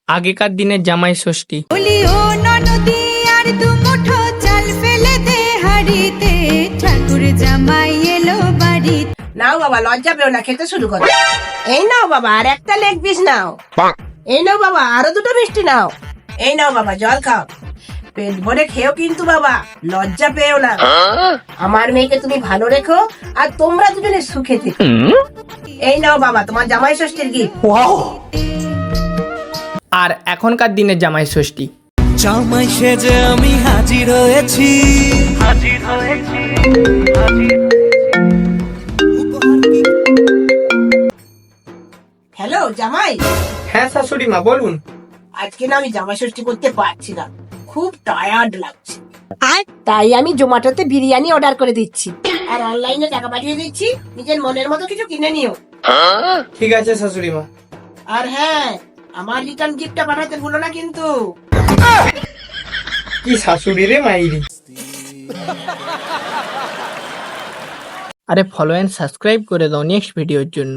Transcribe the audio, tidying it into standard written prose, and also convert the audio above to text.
আগেকার দিনের জামাই ষষ্ঠী। বলি ও ননদি আর দু মুঠো চাল ফেলে দে হাড়িতে, ঠাকুর জামাই এলো বাড়িতে। নাও বাবা, লজ্জা পেও না, খেতে শুরু করো। এই নাও বাবা, আর একটা লেগ পিস নাও। এই নাও বাবা, আরো দুটো মিষ্টি নাও। এই নাও বাবা, জল খাও। পেট ভরে খেও কিন্তু বাবা, লজ্জা পেও না। আমার মেয়েকে তুমি ভালো রেখো, আর তোমরা দুজনে সুখে থেকো। এই নাও বাবা, তোমার জামাই ষষ্ঠীর গিফট। আর এখনকার দিনের জামাই ষষ্ঠী। জামাই সেজে আমি হাজির হয়েছি। হ্যালো জামাই। হ্যাঁ শাশুড়ি মা বলুন। আজকে না আমি জামাই ষষ্ঠী করতে পারছি না, খুব টায়ার্ড লাগছে। তাই আমি জোম্যাটোতে বিরিয়ানি অর্ডার করে দিচ্ছি, আর অনলাইনে টাকা পাঠিয়ে দিচ্ছি। নিজের মনের মতো কিছু কিনে নিও। ঠিক আছে শাশুড়ি মা। আর হ্যাঁ, আমার রিটার্ন গিফটটা পাঠাতে ভুলো না কিন্তু। কি শাশুড়ি রে মাইরি। আরে ফলো এন্ড সাবস্ক্রাইব করে দাও নেক্সট ভিডিওর জন্য।